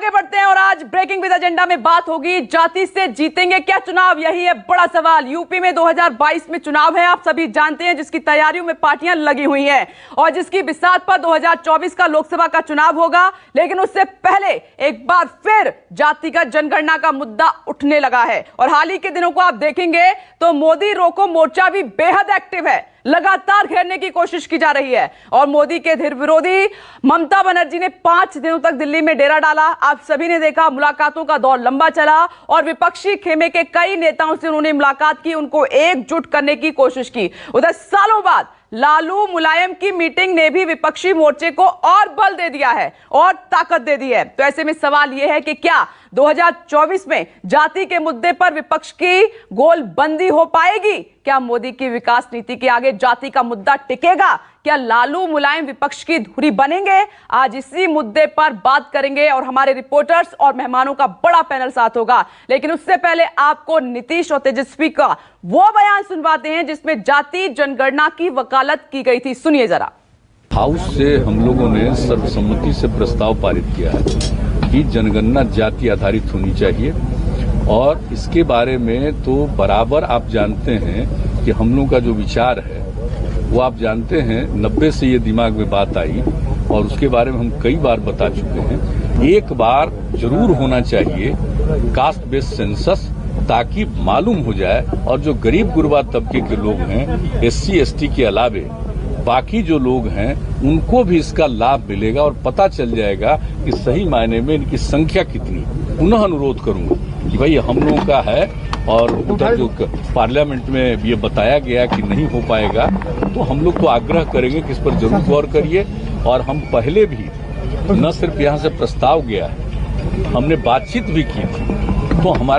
आगे बढ़ते हैं और आज ब्रेकिंग विद एजेंडा में बात होगी जाति से जीतेंगे क्या चुनाव, यही है बड़ा सवाल। यूपी में 2022 में चुनाव है, आप सभी जानते हैं, जिसकी तैयारियों में पार्टियां लगी हुई हैं और जिसकी बिसात पर 2024 का लोकसभा का चुनाव होगा। लेकिन उससे पहले एक बार फिर जातिगत जनगणना का मुद्दा उठने लगा है और हाल ही के दिनों को आप देखेंगे तो मोदी रोको मोर्चा भी बेहद एक्टिव है, लगातार घेरने की कोशिश की जा रही है। और मोदी के धीर विरोधी ममता बनर्जी ने 5 दिनों तक दिल्ली में डेरा डाला। आप सभी ने देखा, मुलाकातों का दौर लंबा चला और विपक्षी खेमे के कई नेताओं से उन्होंने मुलाकात की, उनको एकजुट करने की कोशिश की। उधर सालों बाद लालू मुलायम की मीटिंग ने भी विपक्षी मोर्चे को और बल दे दिया है और ताकत दे दी है। तो ऐसे में सवाल यह है कि क्या 2024 में जाति के मुद्दे पर विपक्ष की गोलबंदी हो पाएगी? क्या मोदी की विकास नीति के आगे जाति का मुद्दा टिकेगा? क्या लालू मुलायम विपक्ष की धुरी बनेंगे? आज इसी मुद्दे पर बात करेंगे और हमारे रिपोर्टर्स और मेहमानों का बड़ा पैनल साथ होगा। लेकिन उससे पहले आपको नीतीश और तेजस्वी का वो बयान सुनवाते हैं जिसमें जाति जनगणना की वकालत की गई थी। सुनिए जरा। हाउस से हम लोगों ने सर्वसम्मति से प्रस्ताव पारित किया है कि जनगणना जाति आधारित होनी चाहिए और इसके बारे में तो बराबर आप जानते हैं कि हम लोग का जो विचार है वो आप जानते हैं 90 से ये दिमाग में बात आई और उसके बारे में हम कई बार बता चुके हैं। एक बार जरूर होना चाहिए कास्ट बेस्ड सेंसस, ताकि मालूम हो जाए और जो गरीब गुरबा तबके के लोग हैं, SC ST के अलावे बाकी जो लोग हैं उनको भी इसका लाभ मिलेगा और पता चल जाएगा कि सही मायने में इनकी संख्या कितनी। पुनः अनुरोध करूंगा कि भाई हम लोगों का है और उधर जो पार्लियामेंट में ये बताया गया कि नहीं हो पाएगा, तो हम लोग तो आग्रह करेंगे कि इस पर जरूर गौर करिए। और हम पहले भी न सिर्फ यहाँ से प्रस्ताव गया है, हमने बातचीत भी की थी,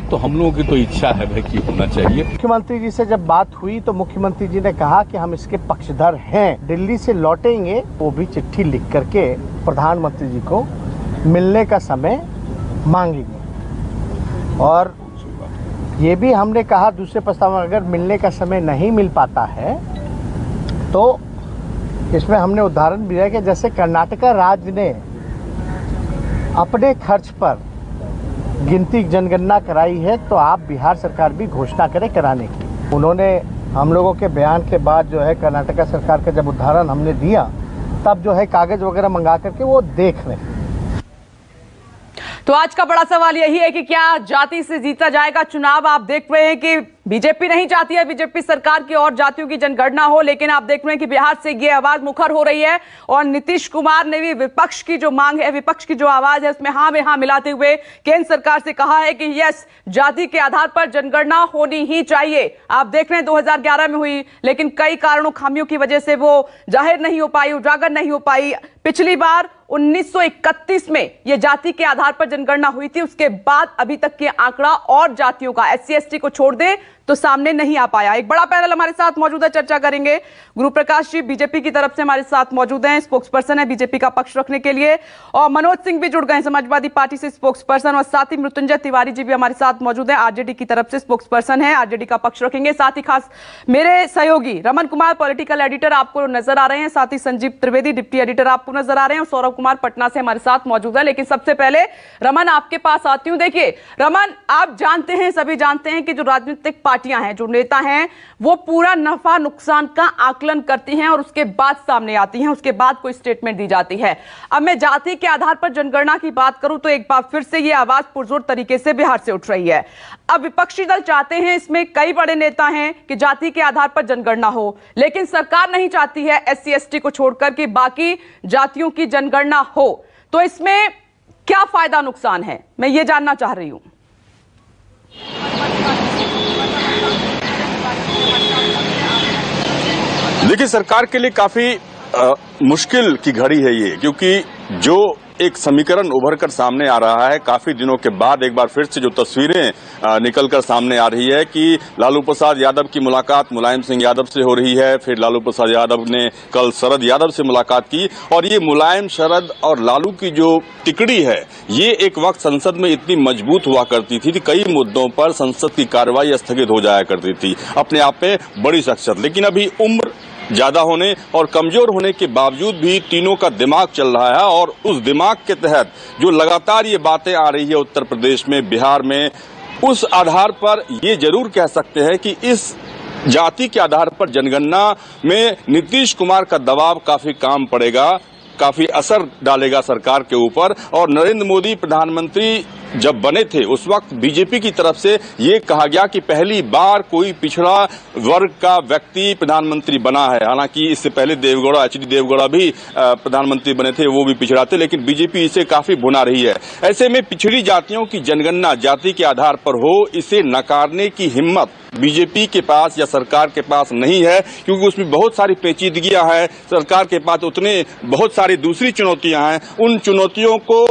तो हम लोगों की तो इच्छा है भाई कि होना चाहिए। मुख्यमंत्री जी से जब बात हुई तो मुख्यमंत्री जी ने कहा कि हम इसके पक्षधर हैं, दिल्ली से लौटेंगे वो भी चिट्ठी लिख करके प्रधानमंत्री जी को मिलने का समय मांगेंगे। और ये भी हमने कहा दूसरे प्रस्ताव में अगर मिलने का समय नहीं मिल पाता है तो इसमें हमने उदाहरण भी दिया कि जैसे कर्नाटका राज्य ने अपने खर्च पर गिनती जनगणना कराई है, तो आप बिहार सरकार भी घोषणा करें कराने की। उन्होंने हम लोगों के बयान के बाद जो है कर्नाटका सरकार का जब उदाहरण हमने दिया तब जो है कागज वगैरह मंगा करके वो देख रहे हैं। तो आज का बड़ा सवाल यही है कि क्या जाति से जीता जाएगा चुनाव। आप देख रहे हैं कि बीजेपी नहीं चाहती है बीजेपी सरकार की और जातियों की जनगणना हो, लेकिन आप देख रहे हैं कि बिहार से ये आवाज मुखर हो रही है और नीतीश कुमार ने भी विपक्ष की जो मांग है, विपक्ष की जो आवाज है उसमें हाँ में हाँ मिलाते हुए केंद्र सरकार से कहा है कि यस, जाति के आधार पर जनगणना होनी ही चाहिए। आप देख रहे हैं 2011 में हुई, लेकिन कई कारणों खामियों की वजह से वो जाहिर नहीं हो पाई, उजागर नहीं हो पाई। पिछली बार 1931 में यह जाति के आधार पर जनगणना हुई थी, उसके बाद अभी तक के आंकड़ा और जातियों का SC ST को छोड़ दे तो सामने नहीं आ पाया। एक बड़ा पैनल हमारे साथ मौजूद है, चर्चा करेंगे। गुरु प्रकाश जी बीजेपी की तरफ से हमारे साथ मौजूद हैं, स्पोक्सपर्सन है बीजेपी का पक्ष रखने के लिए, और मनोज सिंह भी जुड़ गए समाजवादी पार्टी से स्पोक्सपर्सन, और साथ ही मृत्युंजय तिवारी जी भी हमारे साथ मौजूद है, RJD की तरफ से स्पोक्सपर्सन है, RJD का पक्ष रखेंगे। साथ ही खास मेरे सहयोगी रमन कुमार पॉलिटिकल एडिटर आपको नजर आ रहे हैं, साथ ही संजीव त्रिवेदी डिप्टी एडिटर आपको नजर आ रहे हैं, और सौरभ कुमार पटना से हमारे साथ मौजूद है। लेकिन सबसे पहले रमन आपके पास आती हूं। देखिए रमन, आप जानते हैं, सभी जानते हैं कि जो राजनीतिक पार्टियां हैं, जो नेता हैं, वो पूरा नफा नुकसान का आकलन करती हैं और उसके बाद सामने आती हैं, उसके बाद कोई स्टेटमेंट दी जाती है। अब मैं जाति के आधार पर जनगणना की बात करूं तो एक बार फिर से ये आवाज पुरजोर तरीके से बिहार से उठ रही है। अब विपक्षी दल चाहते हैं, इसमें कई बड़े नेता हैं, कि जाति के आधार पर जनगणना हो, लेकिन सरकार नहीं चाहती है SC ST को छोड़कर कि बाकी जातियों की जनगणना हो। तो इसमें क्या फायदा नुकसान है, मैं ये जानना चाह रही हूं। देखिए, सरकार के लिए काफी मुश्किल की घड़ी है ये, क्योंकि जो एक समीकरण उभर कर सामने आ रहा है काफी दिनों के बाद, एक बार फिर से जो तस्वीरें निकलकर सामने आ रही है कि लालू प्रसाद यादव की मुलाकात मुलायम सिंह यादव से हो रही है, फिर लालू प्रसाद यादव ने कल शरद यादव से मुलाकात की, और ये मुलायम, शरद और लालू की जो तिकड़ी है ये एक वक्त संसद में इतनी मजबूत हुआ करती थी कि कई मुद्दों पर संसद की कार्रवाई स्थगित हो जाया करती थी, अपने आप में बड़ी शख्सियत। लेकिन अभी उम्र ज्यादा होने और कमजोर होने के बावजूद भी तीनों का दिमाग चल रहा है और उस दिमाग के तहत जो लगातार ये बातें आ रही है उत्तर प्रदेश में, बिहार में, उस आधार पर ये जरूर कह सकते हैं कि इस जाति के आधार पर जनगणना में नीतीश कुमार का दबाव काफी काम पड़ेगा, काफी असर डालेगा सरकार के ऊपर। और नरेंद्र मोदी प्रधानमंत्री जब बने थे उस वक्त बीजेपी की तरफ से ये कहा गया कि पहली बार कोई पिछड़ा वर्ग का व्यक्ति प्रधानमंत्री बना है। हालांकि इससे पहले देवगौड़ा, एचडी देवगौड़ा भी प्रधानमंत्री बने थे, वो भी पिछड़ा थे, लेकिन बीजेपी इसे काफी भुना रही है। ऐसे में पिछड़ी जातियों की जनगणना जाति के आधार पर हो, इसे नकारने की हिम्मत बीजेपी के पास या सरकार के पास नहीं है, क्योंकि उसमें बहुत सारी पेचीदगियां हैं। सरकार के पास उतने बहुत सारी दूसरी चुनौतियां हैं। उन चुनौतियों को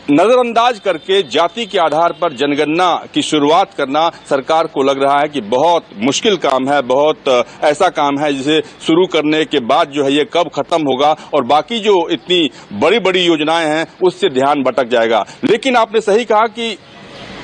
नजरअंदाज करके जाति के आधार पर जनगणना की शुरुआत करना सरकार को लग रहा है कि बहुत मुश्किल काम है, बहुत ऐसा काम है जिसे शुरू करने के बाद जो है ये कब खत्म होगा और बाकी जो इतनी बड़ी बड़ी योजनाएं हैं उससे ध्यान भटक जाएगा। लेकिन आपने सही कहा कि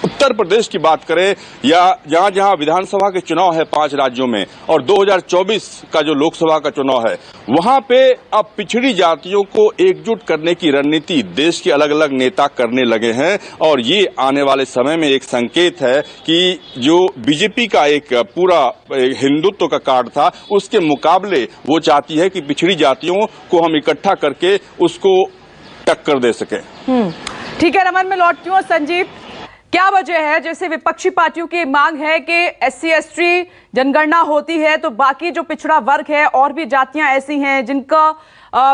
उत्तर प्रदेश की बात करें या जहां जहां विधानसभा के चुनाव है 5 राज्यों में और 2024 का जो लोकसभा का चुनाव है, वहां पे अब पिछड़ी जातियों को एकजुट करने की रणनीति देश के अलग अलग नेता करने लगे हैं। और ये आने वाले समय में एक संकेत है कि जो बीजेपी का एक पूरा हिंदुत्व का कार्ड था, उसके मुकाबले वो चाहती है कि पिछड़ी जातियों को हम इकट्ठा करके उसको टक्कर दे सके। ठीक है रमन, मैं लौटती हूँ। संजीव, क्या वजह है, जैसे विपक्षी पार्टियों की मांग है कि SC ST जनगणना होती है तो बाकी जो पिछड़ा वर्ग है और भी जातियां ऐसी हैं जिनका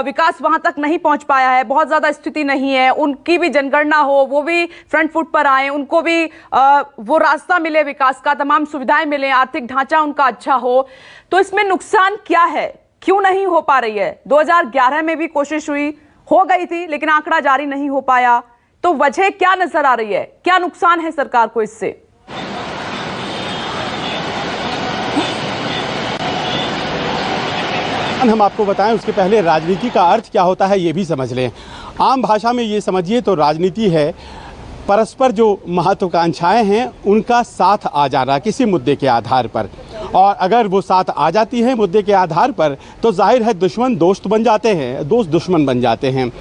विकास वहां तक नहीं पहुंच पाया है, बहुत ज्यादा स्थिति नहीं है, उनकी भी जनगणना हो, वो भी फ्रंट फुट पर आए, उनको भी वो रास्ता मिले विकास का, तमाम सुविधाएं मिले, आर्थिक ढांचा उनका अच्छा हो, तो इसमें नुकसान क्या है, क्यों नहीं हो पा रही है? 2011 में भी कोशिश हो गई थी लेकिन आंकड़ा जारी नहीं हो पाया, तो वजह क्या नजर आ रही है, क्या नुकसान है सरकार को इससे? हम आपको बताएं उसके पहले राजनीति का अर्थ क्या होता है ये भी समझ लें। आम भाषा में ये समझिए तो राजनीति है परस्पर जो महत्वाकांक्षाएं हैं उनका साथ आ जाना किसी मुद्दे के आधार पर, और अगर वो साथ आ जाती हैं मुद्दे के आधार पर तो जाहिर है दुश्मन दोस्त बन जाते हैं, दोस्त दुश्मन बन जाते हैं।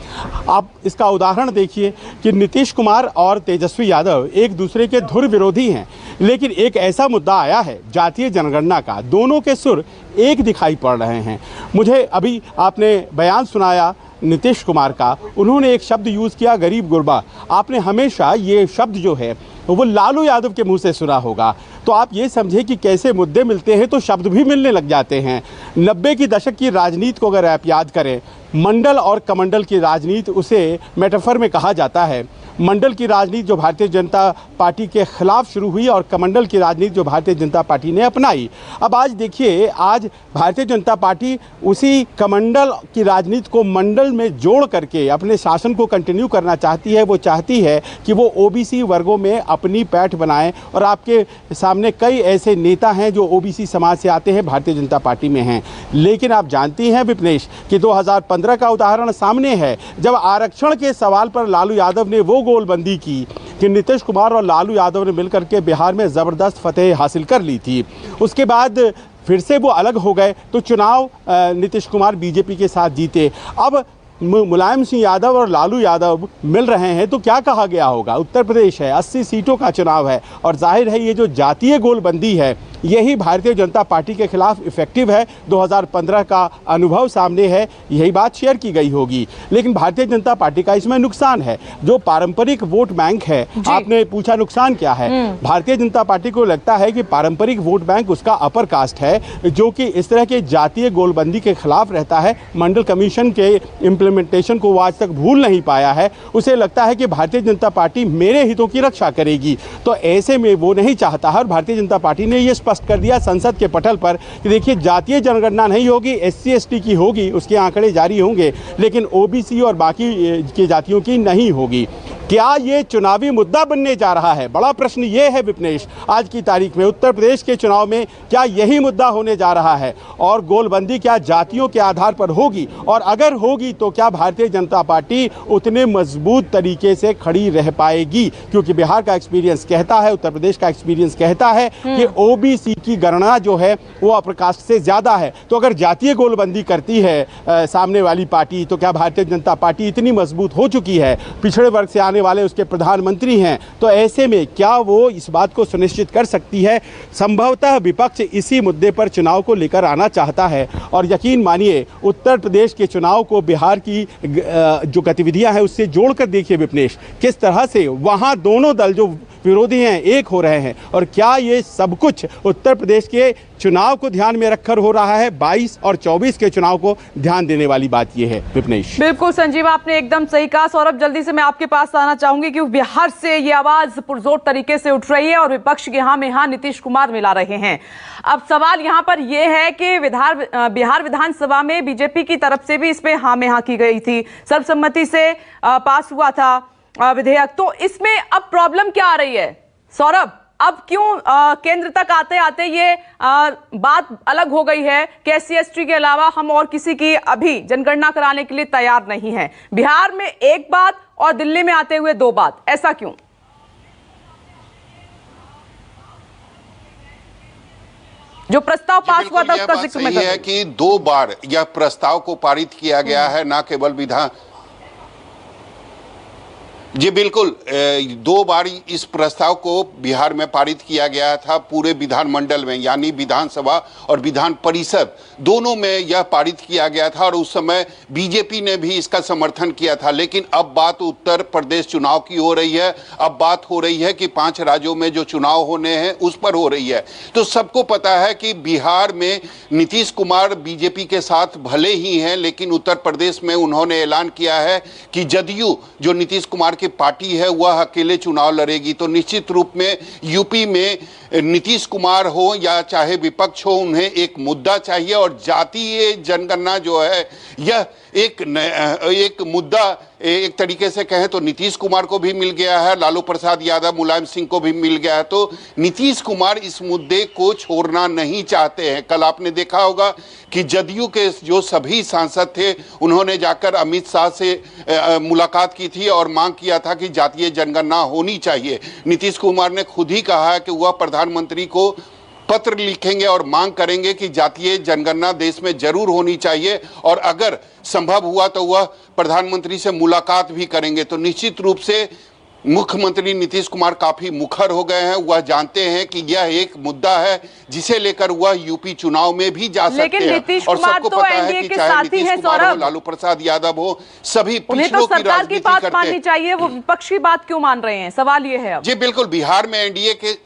आप इसका उदाहरण देखिए कि नीतीश कुमार और तेजस्वी यादव एक दूसरे के धुर विरोधी हैं, लेकिन एक ऐसा मुद्दा आया है जातीय जनगणना का, दोनों के सुर एक दिखाई पड़ रहे हैं। मुझे अभी आपने बयान सुनाया नीतीश कुमार का, उन्होंने एक शब्द यूज़ किया गरीब गुरबा। आपने हमेशा ये शब्द जो है वो लालू यादव के मुंह से सुना होगा, तो आप ये समझे कि कैसे मुद्दे मिलते हैं तो शब्द भी मिलने लग जाते हैं। 90 की दशक की राजनीति को अगर आप याद करें, मंडल और कमंडल की राजनीति उसे मेटाफर में कहा जाता है। मंडल की राजनीति जो भारतीय जनता पार्टी के खिलाफ शुरू हुई और कमंडल की राजनीति जो भारतीय जनता पार्टी ने अपनाई। अब आज देखिए, आज भारतीय जनता पार्टी उसी कमंडल की राजनीति को मंडल में जोड़ करके अपने शासन को कंटिन्यू करना चाहती है। वो चाहती है कि वो ओबीसी वर्गों में अपनी पैठ बनाएं, और आपके सामने कई ऐसे नेता हैं जो ओबीसी समाज से आते हैं, भारतीय जनता पार्टी में हैं। लेकिन आप जानती हैं विपनेश कि 2015 का उदाहरण सामने है, जब आरक्षण के सवाल पर लालू यादव ने वो गोलबंदी की कि नीतीश कुमार और लालू यादव ने मिलकर के बिहार में ज़बरदस्त फतेह हासिल कर ली थी। उसके बाद फिर से वो अलग हो गए तो चुनाव नीतीश कुमार बीजेपी के साथ जीते। अब मुलायम सिंह यादव और लालू यादव मिल रहे हैं तो क्या कहा गया होगा? उत्तर प्रदेश है, 80 सीटों का चुनाव है, और जाहिर है ये जो जातीय गोलबंदी है यही भारतीय जनता पार्टी के खिलाफ इफेक्टिव है। 2015 का अनुभव सामने है, यही बात शेयर की गई होगी। लेकिन भारतीय जनता पार्टी का इसमें नुकसान है, जो पारंपरिक वोट बैंक है। आपने पूछा नुकसान क्या है? भारतीय जनता पार्टी को लगता है कि पारंपरिक वोट बैंक उसका अपर कास्ट है, जो कि इस तरह के जातीय गोलबंदी के खिलाफ रहता है। मंडल कमीशन के इम्प्लीमेंटेशन को वो आज तक भूल नहीं पाया है। उसे लगता है कि भारतीय जनता पार्टी मेरे हितों की रक्षा करेगी, तो ऐसे में वो नहीं चाहता है। और भारतीय जनता पार्टी ने ये स्पष्ट कर दिया संसद के पटल पर कि देखिए, जातीय जनगणना नहीं होगी, SC ST की होगी, उसके आंकड़े जारी होंगे, लेकिन OBC और बाकी की जातियों की नहीं होगी। क्या ये चुनावी मुद्दा बनने जा रहा है? बड़ा प्रश्न ये है विपनेश, आज की तारीख में उत्तर प्रदेश के चुनाव में क्या यही मुद्दा होने जा रहा है? और गोलबंदी क्या जातियों के आधार पर होगी? और अगर होगी तो क्या भारतीय जनता पार्टी उतने मजबूत तरीके से खड़ी रह पाएगी? क्योंकि बिहार का एक्सपीरियंस कहता है, उत्तर प्रदेश का एक्सपीरियंस कहता है कि ओबीसी की गणना जो है वो अपर कास्ट से ज्यादा है। तो अगर जातीय गोलबंदी करती है सामने वाली पार्टी, तो क्या भारतीय जनता पार्टी इतनी मजबूत हो चुकी है? पिछड़े वर्ग से आने वाले उसके प्रधानमंत्री हैं, तो ऐसे में क्या वो इस बात को सुनिश्चित कर सकती है? संभवतः विपक्ष इसी मुद्दे पर चुनाव को लेकर आना चाहता है। और यकीन मानिए, उत्तर प्रदेश के चुनाव को बिहार की जो गतिविधियां हैं उससे जोड़कर देखिए विपनेश, किस तरह से वहां दोनों दल जो विरोधी हैं एक हो रहे हैं। और क्या ये सब कुछ उत्तर प्रदेश के चुनाव को ध्यान में रखकर हो रहा है? 22 और 24 के चुनाव को ध्यान देने वाली बात यह है विपनेश। बिल्कुल संजीव, आपने एकदम सही कहा। सौरभ, जल्दी से मैं आपके पास आना चाहूंगी कि बिहार से ये आवाज पुरजोर तरीके से उठ रही है और विपक्ष के हां में हां नीतीश कुमार मिला रहे हैं। अब सवाल यहां पर यह है कि बिहार विधानसभा में बीजेपी की तरफ से भी इसमें हां में हां की गई थी, सर्वसम्मति से पास हुआ था विधेयक। तो इसमें अब प्रॉब्लम क्या आ रही है सौरभ? अब क्यों केंद्र तक आते आते ये बात अलग हो गई है कि SC/ST के अलावा हम और किसी की अभी जनगणना कराने के लिए तैयार नहीं है? बिहार में एक बात और दिल्ली में आते हुए दो बात, ऐसा क्यों? जो प्रस्ताव पास हुआ था उसका जिक्र मैं है कि 2 बार यह प्रस्ताव को पारित किया गया है, ना केवल विधान। जी बिल्कुल, 2 बार इस प्रस्ताव को बिहार में पारित किया गया था, पूरे विधानमंडल में, यानी विधानसभा और विधान परिषद दोनों में यह पारित किया गया था। और उस समय बीजेपी ने भी इसका समर्थन किया था। लेकिन अब बात उत्तर प्रदेश चुनाव की हो रही है, अब बात हो रही है कि 5 राज्यों में जो चुनाव होने हैं उस पर हो रही है। तो सबको पता है कि बिहार में नीतीश कुमार बीजेपी के साथ भले ही हैं, लेकिन उत्तर प्रदेश में उन्होंने ऐलान किया है कि जदयू जो नीतीश कुमार की पार्टी है वह अकेले चुनाव लड़ेगी। तो निश्चित रूप में यूपी में नीतीश कुमार हो या चाहे विपक्ष हो, उन्हें एक मुद्दा चाहिए। और जातीय जनगणना जो है यह एक मुद्दा एक तरीके से कहें तो नीतीश कुमार को भी मिल गया है, लालू प्रसाद यादव, मुलायम सिंह को भी मिल गया है। तो नीतीश कुमार इस मुद्दे को छोड़ना नहीं चाहते हैं। कल आपने देखा होगा कि जदयू के जो सभी सांसद थे उन्होंने जाकर अमित शाह से मुलाकात की थी और मांग किया था कि जातीय जनगणना होनी चाहिए। नीतीश कुमार ने खुद ही कहा है कि वह प्रधानमंत्री को पत्र लिखेंगे और मांग करेंगे कि जातीय जनगणना देश में जरूर होनी चाहिए, और अगर संभव हुआ तो वह प्रधानमंत्री से मुलाकात भी करेंगे। तो निश्चित रूप से मुख्यमंत्री नीतीश कुमार काफी मुखर हो गए हैं। वह जानते हैं कि यह एक मुद्दा है जिसे लेकर वह यूपी चुनाव में भी जा सकते हैं। और सबको पता है कि चाहे नीतीश कुमार हो, लालू प्रसाद यादव हो, सभी पिछड़ों की राजनीति करते हैं। माननी चाहिए, वो विपक्ष की बात क्यों मान रहे हैं? सवाल ये है। जी बिल्कुल, बिहार में एनडीए के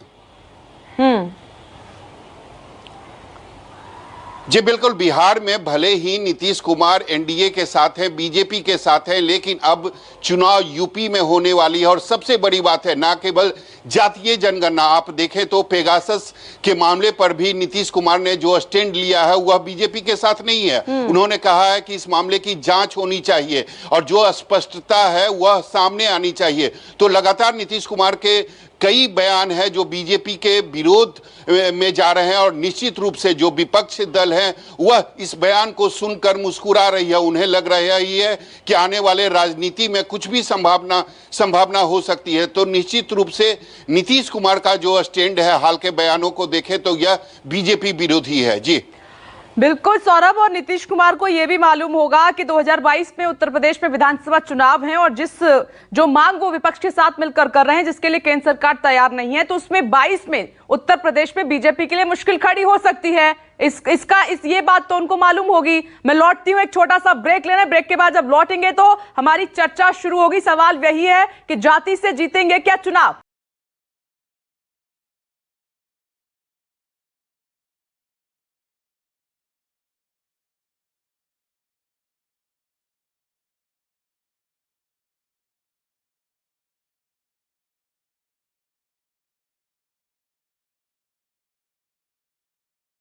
जी बिल्कुल, बिहार में भले ही नीतीश कुमार एनडीए के साथ हैं, बीजेपी के साथ हैं, लेकिन अब चुनाव यूपी में होने वाली है। और सबसे बड़ी बात है, ना केवल जातीय जनगणना, आप देखें तो पेगासस के मामले पर भी नीतीश कुमार ने जो स्टैंड लिया है वह बीजेपी के साथ नहीं है। उन्होंने कहा है कि इस मामले की जांच होनी चाहिए और जो अस्पष्टता है वह सामने आनी चाहिए। तो लगातार नीतीश कुमार के कई बयान है जो बीजेपी के विरोध में जा रहे हैं, और निश्चित रूप से जो विपक्ष दल है वह इस बयान को सुनकर मुस्कुरा रही है। उन्हें लग रहा है कि आने वाले राजनीति में कुछ भी संभावना हो सकती है। तो निश्चित रूप से नीतीश कुमार का जो स्टैंड है, हाल के बयानों को देखें तो यह बीजेपी विरोधी है। जी बिल्कुल सौरभ, और नीतीश कुमार को यह भी मालूम होगा कि 2022 में उत्तर प्रदेश में विधानसभा चुनाव हैं और जो मांग वो विपक्ष के साथ मिलकर कर रहे हैं, जिसके लिए केंद्र सरकार तैयार नहीं है, तो उसमें 22 में उत्तर प्रदेश में बीजेपी के लिए मुश्किल खड़ी हो सकती है। ये बात तो उनको मालूम होगी। मैं लौटती हूं, एक छोटा सा ब्रेक लेना। ब्रेक के बाद जब लौटेंगे तो हमारी चर्चा शुरू होगी। सवाल वही है कि जाति से जीतेंगे क्या चुनाव?